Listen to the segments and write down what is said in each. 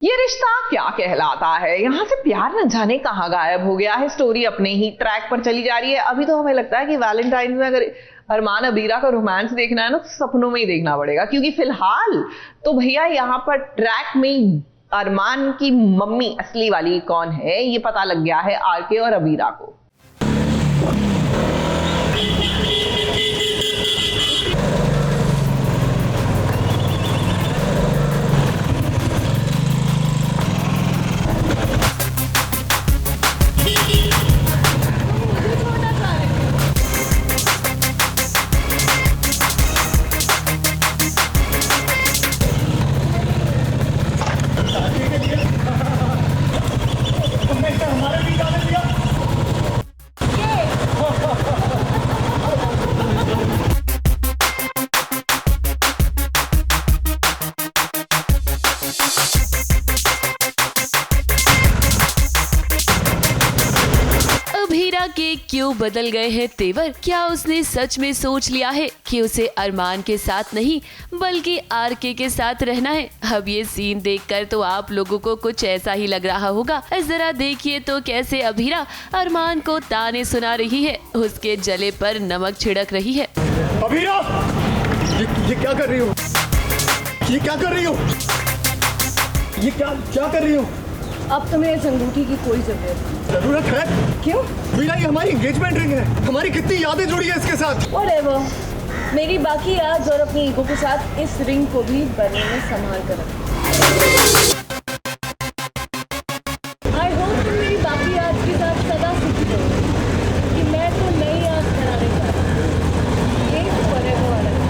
ये रिश्ता क्या कहलाता है, यहाँ से प्यार न जाने कहाँ गायब हो गया है। स्टोरी अपने ही ट्रैक पर चली जा रही है। अभी तो हमें लगता है कि वैलेंटाइन में अगर अरमान अबीरा का रोमांस देखना है ना, तो सपनों में ही देखना पड़ेगा, क्योंकि फिलहाल तो भैया यहाँ पर ट्रैक में अरमान की मम्मी असली वाली कौन है ये पता लग गया है आरके और अबीरा को। अबीरा के क्यों बदल गए हैं तेवर? क्या उसने सच में सोच लिया है कि उसे अरमान के साथ नहीं बल्कि आरके के साथ रहना है? अब ये सीन देखकर तो आप लोगों को कुछ ऐसा ही लग रहा होगा। जरा देखिए तो कैसे अबीरा अरमान को ताने सुना रही है, उसके जले पर नमक छिड़क रही है। अबीरा, ये क्या कर रही हो? ये क्या कर रही हो? ये क्या कर रही हो? अब तुम्हें इस अंगूठी की कोई जरूरत है? क्यों? मीरा, ये हमारी एंगेजमेंट रिंग है। हमारी कितनी यादें जुड़ी है इसके साथ। Whatever. मेरी बाकी याद और अपनी ईगो के साथ इस रिंग को भी बने में संभाल कर रखो। I hope तुम मेरी बाकी याद के साथ सदा सुखी रहो कि मैं तो नई याद बनाने जा रही हूँ। ये forever वाला है।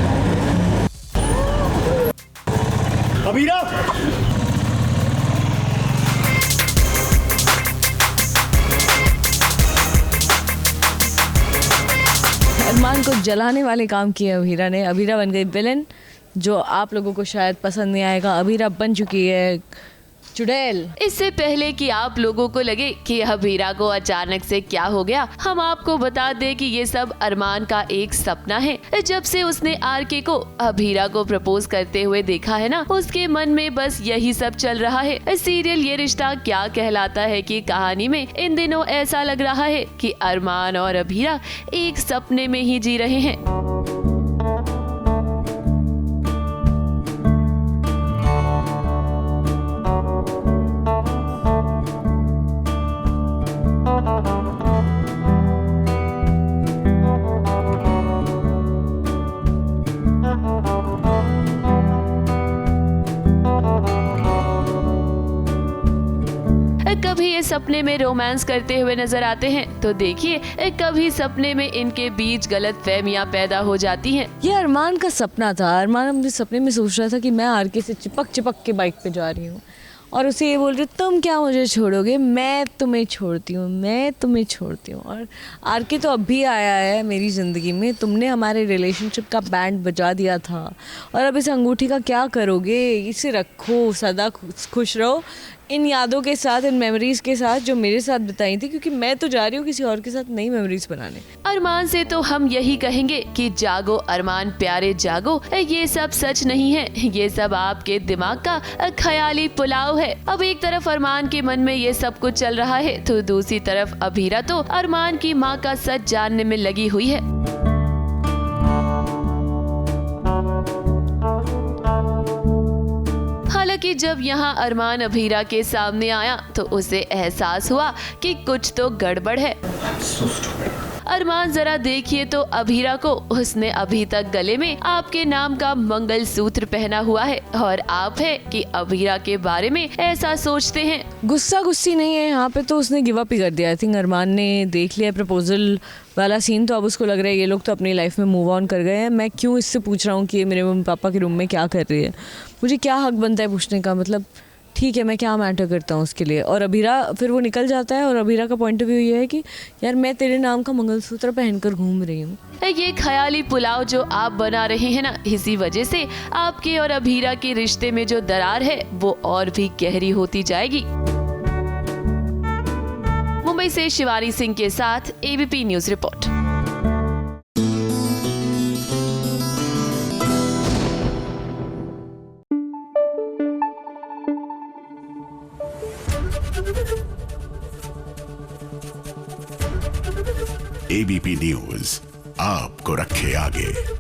अबीरा, अरमान को जलाने वाले काम किए अबीरा ने। अबीरा बन गई विलन, जो आप लोगों को शायद पसंद नहीं आएगा। अबीरा बन चुकी है चुड़ैल। इससे पहले कि आप लोगों को लगे कि अबीरा को अचानक से क्या हो गया, हम आपको बता दें कि ये सब अरमान का एक सपना है। जब से उसने आरके को अबीरा को प्रपोज करते हुए देखा है ना, उसके मन में बस यही सब चल रहा है। सीरियल ये रिश्ता क्या कहलाता है की कहानी में इन दिनों ऐसा लग रहा है कि अरमान और अबीरा एक सपने में ही जी रहे हैं। कभी ये सपने में रोमांस करते हुए नजर आते हैं तो देखिए कभी सपने में इनके बीच गलतफहमियां पैदा हो जाती हैं। ये अरमान का सपना था। अरमान अपने सपने में सोच रहा था कि मैं आरके से चिपक के बाइक पे जा रही हूँ और उसे ये बोल रही तुम क्या मुझे छोड़ोगे, मैं तुम्हें छोड़ती हूँ, मैं तुम्हें छोड़ती हूँ। और आरके तो अभी आया है मेरी ज़िंदगी में, तुमने हमारे रिलेशनशिप का बैंड बजा दिया था और अब इस अंगूठी का क्या करोगे? इसे रखो, सदा खुश रहो इन यादों के साथ, इन मेमोरीज के साथ जो मेरे साथ बिताई थी, क्योंकि मैं तो जा रही हूँ किसी और के साथ नई मेमोरीज बनाने। अरमान से तो हम यही कहेंगे कि जागो अरमान प्यारे जागो, ये सब सच नहीं है, ये सब आपके दिमाग का ख्याली पुलाव है। अब एक तरफ अरमान के मन में ये सब कुछ चल रहा है तो दूसरी तरफ अबीरा तो अरमान की माँ का सच जानने में लगी हुई है। हालांकि जब यहाँ अरमान अबीरा के सामने आया तो उसे एहसास हुआ कि कुछ तो गड़बड़ है। अरमान जरा देखिए तो अबीरा को, उसने अभी तक गले में आपके नाम का मंगलसूत्र पहना हुआ है और आप है कि अबीरा के बारे में ऐसा सोचते हैं। गुस्सा गुस्सी नहीं है यहाँ पे, तो उसने गिव अप ही कर दिया। आई थिंक अरमान ने देख लिया प्रपोजल वाला सीन, तो अब उसको लग रहा है ये लोग तो अपनी लाइफ में मूव ऑन कर गए हैं। मैं क्यों इससे पूछ रहा हूँ कि ये मेरे मम्मी पापा के रूम में क्या कर रही है? मुझे क्या हक बनता है पूछने का? मतलब ठीक है, मैं क्या मैटर करता हूँ उसके लिए? और अबीरा फिर वो निकल जाता है और अबीरा का पॉइंट ऑफ व्यू ये है कि यार मैं तेरे नाम का मंगलसूत्र पहनकर घूम रही हूँ। ये ख्याली पुलाव जो आप बना रहे हैं ना, इसी वजह से आपके और अबीरा के रिश्ते में जो दरार है वो और भी गहरी होती जाएगी। मुंबई से शिवानी सिंह के साथ ABP news report. ABP news आपको रखे आगे।